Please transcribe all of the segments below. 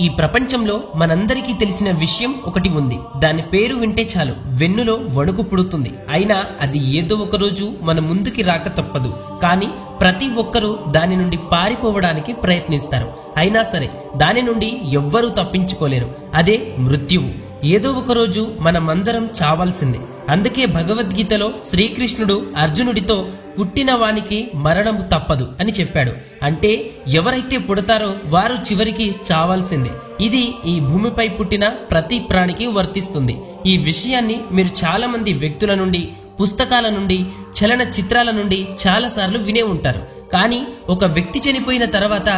ఈ ప్రపంచంలో మనందరికీ తెలిసిన విషయం ఒకటి ఉంది. దాని పేరు వింటే చాలు వెన్నులో వణుకు పుడుతుంది. అయినా అది ఏదో ఒక రోజు మన ముందుకి రాక తప్పదు. కానీ ప్రతి ఒక్కరూ దాని నుండి పారిపోవడానికి ప్రయత్నిస్తారు. అయినా సరే దాని నుండి ఎవ్వరూ తప్పించుకోలేరు. అదే మృత్యువు. ఏదో ఒక రోజు మనమందరం చావాల్సిందే. అందుకే భగవద్గీతలో శ్రీకృష్ణుడు అర్జునుడితో పుట్టిన వానికి మరణము తప్పదు అని చెప్పాడు. అంటే ఎవరైతే పుడతారో వారు చివరికి చావాల్సిందే. ఇది ఈ భూమిపై పుట్టిన ప్రతి ప్రాణికి వర్తిస్తుంది. ఈ విషయాన్ని మీరు చాలా మంది వ్యక్తుల నుండి, పుస్తకాల నుండి, చలన చిత్రాల నుండి చాలాసార్లు వినే ఉంటారు. కానీ ఒక వ్యక్తి చనిపోయిన తర్వాత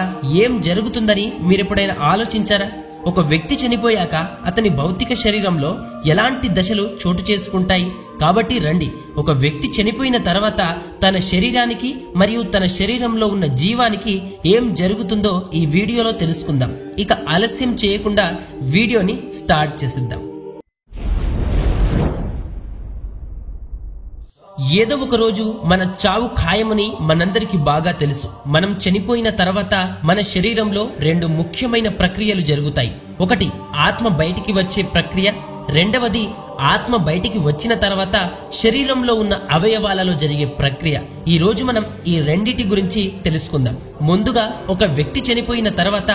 ఏం జరుగుతుందని మీరెప్పుడైనా ఆలోచించారా? ఒక వ్యక్తి చనిపోయాక అతని భౌతిక శరీరంలో ఎలాంటి దశలు చోటు చేసుకుంటాయి? కాబట్టి రండి, ఒక వ్యక్తి చనిపోయిన తర్వాత తన శరీరానికి మరియు తన శరీరంలో ఉన్న జీవానికి ఏం జరుగుతుందో ఈ వీడియోలో తెలుసుకుందాం. ఇక ఆలస్యం చేయకుండా వీడియోని స్టార్ట్ చేసేద్దాం. ఏదో ఒక రోజు మన చావు ఖాయమని మనందరికీ బాగా తెలుసు. మనం చనిపోయిన తర్వాత మన శరీరంలో రెండు ముఖ్యమైన ప్రక్రియలు జరుగుతాయి. ఒకటి ఆత్మ బయటికి వచ్చే ప్రక్రియ, రెండవది ఆత్మ బయటికి వచ్చిన తర్వాత శరీరంలో ఉన్న అవయవాలలో జరిగే ప్రక్రియ. ఈ రోజు మనం ఈ రెండిటి గురించి తెలుసుకుందాం. ముందుగా ఒక వ్యక్తి చనిపోయిన తర్వాత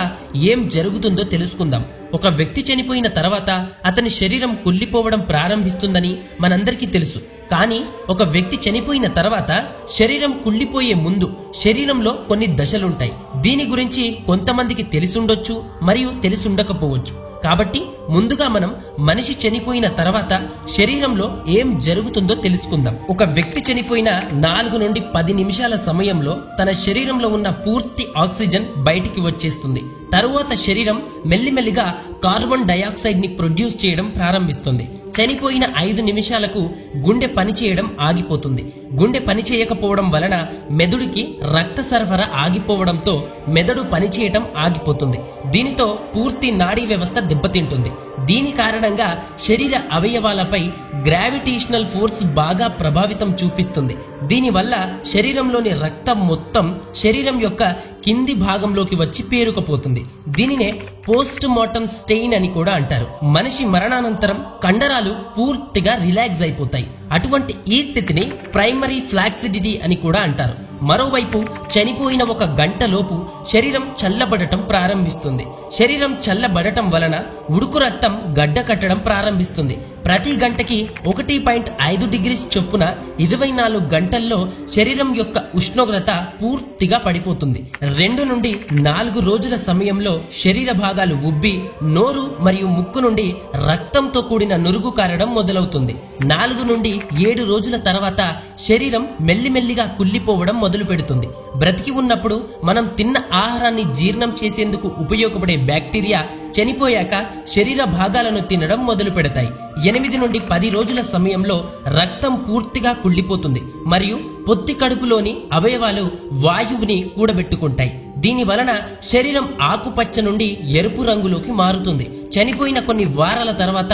ఏం జరుగుతుందో తెలుసుకుందాం. ఒక వ్యక్తి చనిపోయిన తర్వాత అతని శరీరం కుళ్ళిపోవడం ప్రారంభిస్తుందని మనందరికీ తెలుసు. కానీ ఒక వ్యక్తి చనిపోయిన తర్వాత శరీరం కుళ్ళిపోయే ముందు శరీరంలో కొన్ని దశలుంటాయి. దీని గురించి కొంతమందికి తెలిసుండొచ్చు మరియు తెలిసుండకపోవచ్చు. కాబట్టి ముందుగా మనం మనిషి చనిపోయిన తర్వాత శరీరంలో ఏం జరుగుతుందో తెలుసుకుందాం. ఒక వ్యక్తి చనిపోయిన 4 నుండి 10 నిమిషాల సమయంలో తన శరీరంలో ఉన్న పూర్తి ఆక్సిజన్ బయటికి వచ్చేస్తుంది. తరువాత శరీరం మెల్లిమెల్లిగా కార్బన్ డయాక్సైడ్ ని ప్రొడ్యూస్ చేయడం ప్రారంభిస్తుంది. చనిపోయిన 5 నిమిషాలకు గుండె పనిచేయడం ఆగిపోతుంది. గుండె పనిచేయకపోవడం వలన మెదడుకి రక్త సరఫరా ఆగిపోవడంతో మెదడు పనిచేయటం ఆగిపోతుంది. దీనితో పూర్తి నాడీ వ్యవస్థ దెబ్బతింటుంది. దీని కారణంగా శరీర అవయవాలపై గ్రావిటేషనల్ ఫోర్స్ బాగా ప్రభావితం చూపిస్తుంది. దీనివల్ల శరీరంలోని రక్తం మొత్తం శరీరం యొక్క కింది భాగంలోకి వచ్చి పేరుకుపోతుంది. దీనినే పోస్ట్ మార్టం స్టెయిన్ అని కూడా అంటారు. మనిషి మరణానంతరం కండరాలు పూర్తిగా రిలాక్స్ అయిపోతాయి. అటువంటి ఈ స్థితిని ప్రైమరీ ఫ్లాక్సిడిటీ అని కూడా అంటారు. మరోవైపు చనిపోయిన 1 గంట లోపు శరీరం చల్లబడటం ప్రారంభిస్తుంది. శరీరం చల్లబడటం వలన ఉడుకు రక్తం గడ్డ కట్టడం ప్రారంభిస్తుంది. ప్రతి గంటకి 1.5 డిగ్రీస్ చొప్పున 24 గంటల్లో శరీరం యొక్క ఉష్ణోగ్రత పూర్తిగా పడిపోతుంది. 2 నుండి 4 రోజుల సమయంలో శరీర భాగాలు ఉబ్బి నోరు మరియు ముక్కు నుండి రక్తంతో కూడిన నురుగు కారడం మొదలవుతుంది. 4 నుండి 7 రోజుల తర్వాత శరీరం మెల్లిమెల్లిగా కుళ్ళిపోవడం మొదలు పెడుతుంది. బ్రతికి ఉన్నప్పుడు మనం తిన్న ఆహారాన్ని జీర్ణం చేసేందుకు ఉపయోగపడే బ్యాక్టీరియా చనిపోయాక శరీర భాగాలను తినడం మొదలు పెడతాయి. 8 నుండి 10 రోజుల సమయంలో రక్తం పూర్తిగా కుళ్ళిపోతుంది మరియు పొత్తి కడుపులోని అవయవాలు వాయువుని కూడబెట్టుకుంటాయి. దీని వలన శరీరం ఆకుపచ్చ నుండి ఎరుపు రంగులోకి మారుతుంది. చనిపోయిన కొన్ని వారాల తర్వాత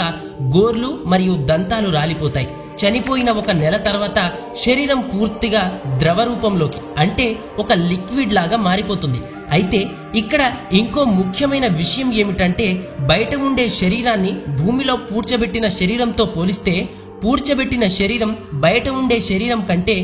గోర్లు మరియు దంతాలు రాలిపోతాయి. చనిపోయిన 1 నెల తర్వాత శరీరం పూర్తిగా ద్రవ రూపంలోకి, అంటే ఒక లిక్విడ్ లాగా మారిపోతుంది. అయితే ఇక్కడ ఇంకో ముఖ్యమైన విషయం ఏమిటంటే, బయట ఉండే శరీరాన్ని భూమిలో పూడ్చబెట్టిన శరీరంతో పోలిస్తే పూడ్చబెట్టిన శరీరం బయట ఉండే శరీరం కంటే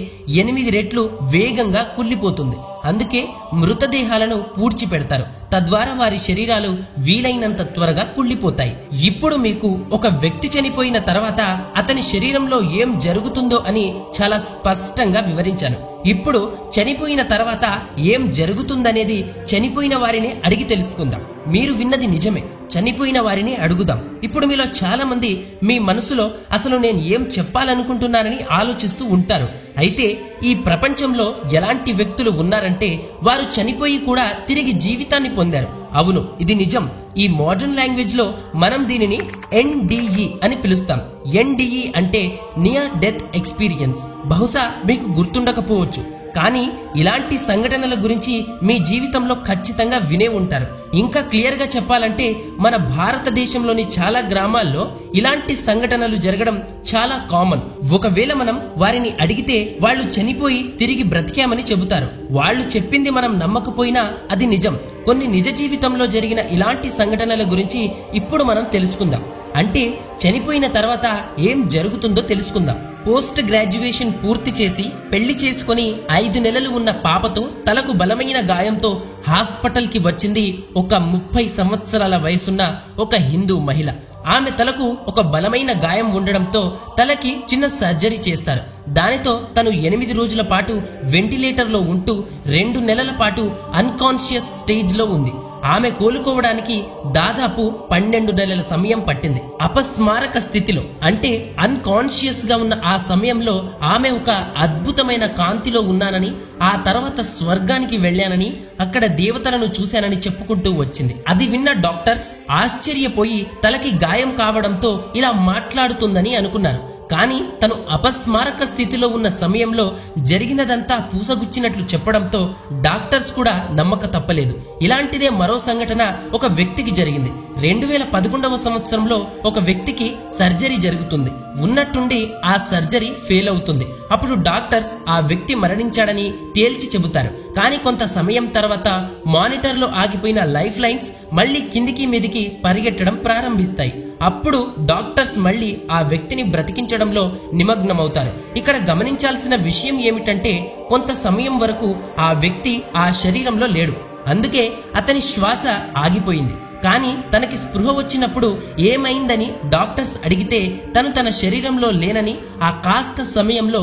8 రెట్లు వేగంగా కుళ్ళిపోతుంది. అందుకే మృతదేహాలను పూడ్చిపెడతారు. తద్వారా వారి శరీరాలు వీలైనంత త్వరగా కుళ్ళిపోతాయి. ఇప్పుడు మీకు ఒక వ్యక్తి చనిపోయిన తర్వాత అతని శరీరంలో ఏం జరుగుతుందో అని చాలా స్పష్టంగా వివరించాను. ఇప్పుడు చనిపోయిన తర్వాత ఏం జరుగుతుందనేది చనిపోయిన వారిని అడిగి తెలుసుకుందాం. మీరు విన్నది నిజమే, చనిపోయిన వారిని అడుగుదాం. ఇప్పుడు మీలో చాలా మంది మీ మనసులో అసలు నేను ఏం చెప్పాలనుకుంటున్నానని ఆలోచిస్తూ ఉంటారు. అయితే ఈ ప్రపంచంలో ఎలాంటి వ్యక్తులు ఉన్నారంటే వారు చనిపోయి కూడా తిరిగి జీవితాన్ని పొందారు. అవును, ఇది నిజం. ఈ మోడర్న్ లాంగ్వేజ్ లో మనం దీనిని NDE అని పిలుస్తాం. NDE అంటే నియర్ డెత్ ఎక్స్పీరియన్స్. బహుశా మీకు గుర్తుండకపోవచ్చు. కానీ ఇలాంటి సంఘటనల గురించి మీ జీవితంలో ఖచ్చితంగా వినే ఉంటారు. ఇంకా క్లియర్ గా చెప్పాలంటే మన భారతదేశంలోని చాలా గ్రామాల్లో ఇలాంటి సంఘటనలు జరగడం చాలా కామన్. ఒకవేళ మనం వారిని అడిగితే వాళ్ళు చనిపోయి తిరిగి బ్రతికామని చెబుతారు. వాళ్ళు చెప్పింది మనం నమ్మకపోయినా అది నిజం. కొన్ని నిజ జీవితంలో జరిగిన ఇలాంటి సంఘటనల గురించి ఇప్పుడు మనం తెలుసుకుందాం. అంటే చనిపోయిన తర్వాత ఏం జరుగుతుందో తెలుసుకుందాం. పోస్ట్ గ్రాడ్యుయేషన్ పూర్తి చేసి పెళ్లి చేసుకుని 5 నెలలు ఉన్న పాపతో తలకు బలమైన గాయంతో హాస్పిటల్ కి వచ్చింది ఒక 30 సంవత్సరాల వయసున్న ఒక హిందూ మహిళ. ఆమె తలకు ఒక బలమైన గాయం ఉండడంతో తలకి చిన్న సర్జరీ చేస్తారు. దానితో తను 8 రోజుల పాటు వెంటిలేటర్ లో ఉంటూ 2 నెలల పాటు అన్కాన్షియస్ స్టేజ్ లో ఉంది. ఆమె కోలుకోవడానికి దాదాపు 12 నెలల సమయం పట్టింది. అపస్మారక స్థితిలో అంటే అన్కాన్షియస్ గా ఉన్న ఆ సమయంలో ఆమె ఒక అద్భుతమైన కాంతిలో ఉన్నానని, ఆ తర్వాత స్వర్గానికి వెళ్లానని, అక్కడ దేవతలను చూశానని చెప్పుకుంటూ వచ్చింది. అది విన్న డాక్టర్స్ ఆశ్చర్యపోయి తలకి గాయం కావడంతో ఇలా మాట్లాడుతుందని అనుకున్నారు. కానీ తను అపస్మారక స్థితిలో ఉన్న సమయంలో జరిగినదంతా పూసగుచ్చినట్లు చెప్పడంతో డాక్టర్స్ కూడా నమ్మక తప్పలేదు. ఇలాంటిదే మరో సంఘటన ఒక వ్యక్తికి జరిగింది. 2011వ సంవత్సరంలో ఒక వ్యక్తికి సర్జరీ జరుగుతుంది. ఉన్నట్టుండి ఆ సర్జరీ ఫెయిల్ అవుతుంది. అప్పుడు డాక్టర్స్ ఆ వ్యక్తి మరణించాడని తేల్చి చెబుతారు. కానీ కొంత సమయం తర్వాత మానిటర్ లో ఆగిపోయిన లైఫ్ లైన్స్ మళ్లీ కిందికి మీదికి పరిగెట్టడం ప్రారంభిస్తాయి. అప్పుడు డాక్టర్స్ మళ్లీ ఆ వ్యక్తిని బ్రతికించడంలో నిమగ్నమవుతారు. ఇక్కడ గమనించాల్సిన విషయం ఏమిటంటే కొంత సమయం వరకు ఆ వ్యక్తి ఆ శరీరంలో లేడు. అందుకే అతని శ్వాస ఆగిపోయింది. కానీ తనకి స్పృహ వచ్చినప్పుడు ఏమైందని డాక్టర్స్ అడిగితే తను తన శరీరంలో లేనని, ఆ కాస్త సమయంలో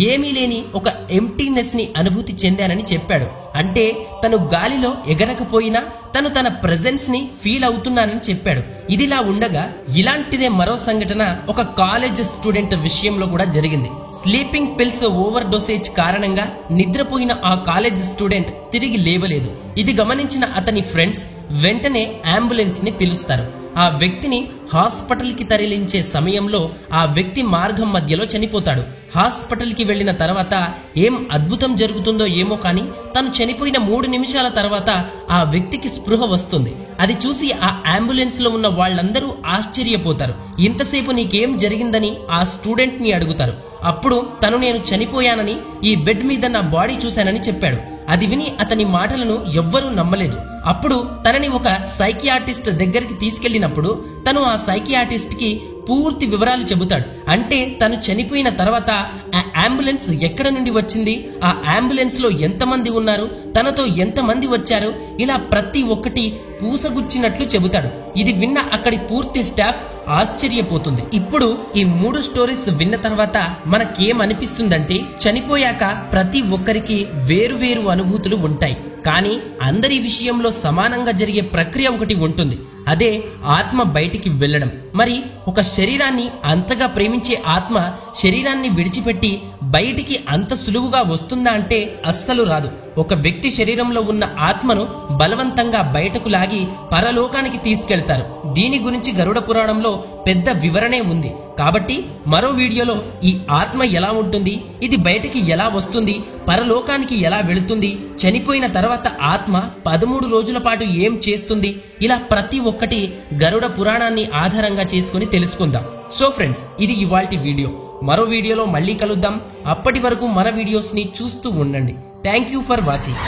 ఏమీ లేని ఒక ఎంప్టీనెస్ ని అనుభూతి చెందానని చెప్పాడు. అంటే తను గాలిలో ఎగరకపోయినా తను తన ప్రెజెన్స్ ని ఫీల్ అవుతున్నానని చెప్పాడు. ఇదిలా ఉండగా ఇలాంటిదే మరో సంఘటన ఒక కాలేజ్ స్టూడెంట్ విషయంలో కూడా జరిగింది. స్లీపింగ్ పిల్స్ ఓవర్ డోసేజ్ కారణంగా నిద్రపోయిన ఆ కాలేజ్ స్టూడెంట్ తిరిగి లేవలేదు. ఇది గమనించిన అతని ఫ్రెండ్స్ వెంటనే అంబులెన్స్ ని పిలుస్తారు. ఆ వ్యక్తిని హాస్పిటల్ కి తరలించే సమయంలో ఆ వ్యక్తి మార్గం మధ్యలో చనిపోతాడు. హాస్పిటల్ కి వెళ్లిన తర్వాత ఏం అద్భుతం జరుగుతుందో ఏమో కానీ తను చనిపోయిన 3 నిమిషాల తర్వాత ఆ వ్యక్తికి స్పృహ వస్తుంది. అది చూసి ఆ అంబులెన్స్ లో ఉన్న వాళ్ళందరూ ఆశ్చర్యపోతారు. ఇంతసేపు నీకేం జరిగిందని ఆ స్టూడెంట్ ని అడుగుతారు. అప్పుడు తను నేను చనిపోయానని, ఈ బెడ్ మీద నా బాడీ చూశానని చెప్పాడు. అది విని అతని మాటలను ఎవ్వరూ నమ్మలేదు. అప్పుడు తనని ఒక సైకియాట్రిస్ట్ దగ్గరికి తీసుకెళ్లినప్పుడు తను ఆ సైకియాట్రిస్ట్ కి పూర్తి వివరాలు చెబుతాడు. అంటే తను చనిపోయిన తర్వాత ఆ అంబులెన్స్ ఎక్కడ నుండి వచ్చింది, ఆ అంబులెన్స్ లో ఎంతమంది ఉన్నారు, తనతో ఎంతమంది వచ్చారు, ఇలా ప్రతి ఒక్కటి పూసగుచ్చినట్లు చెబుతాడు. ఇది విన్న అక్కడి పూర్తి స్టాఫ్ ఆశ్చర్యపోతుంది. ఇప్పుడు ఈ 3 స్టోరీస్ విన్న తర్వాత మనకేమనిపిస్తుందంటే చనిపోయాక ప్రతి ఒక్కరికి వేరు అనుభూతులు ఉంటాయి. కానీ అందరి విషయంలో సమానంగా జరిగే ప్రక్రియ ఒకటి ఉంటుంది. అదే ఆత్మ బయటికి వెళ్ళడం. మరి ఒక శరీరాన్ని అంతగా ప్రేమించే ఆత్మ శరీరాన్ని విడిచిపెట్టి బయటికి అంత సులువుగా వస్తుందా అంటే అస్సలు రాదు. ఒక వ్యక్తి శరీరంలో ఉన్న ఆత్మను బలవంతంగా బయటకు లాగి పరలోకానికి తీసుకెళ్తారు. దీని గురించి గరుడ పురాణంలో పెద్ద వివరణే ఉంది. కాబట్టి మరో వీడియోలో ఈ ఆత్మ ఎలా ఉంటుంది, ఇది బయటికి ఎలా వస్తుంది, పరలోకానికి ఎలా వెళుతుంది, చనిపోయిన తర్వాత ఆత్మ 13 రోజుల పాటు ఏం చేస్తుంది, ఇలా ప్రతి ఒక్కటి గరుడ పురాణాన్ని ఆధారంగా చేసుకుని తెలుసుకుందాం. సో ఫ్రెండ్స్, ఇది ఇవాల్టి వీడియో. మరో వీడియోలో మళ్ళీ కలుద్దాం. అప్పటి వరకు మన వీడియోస్ ని చూస్తూ ఉండండి. Thank you for watching.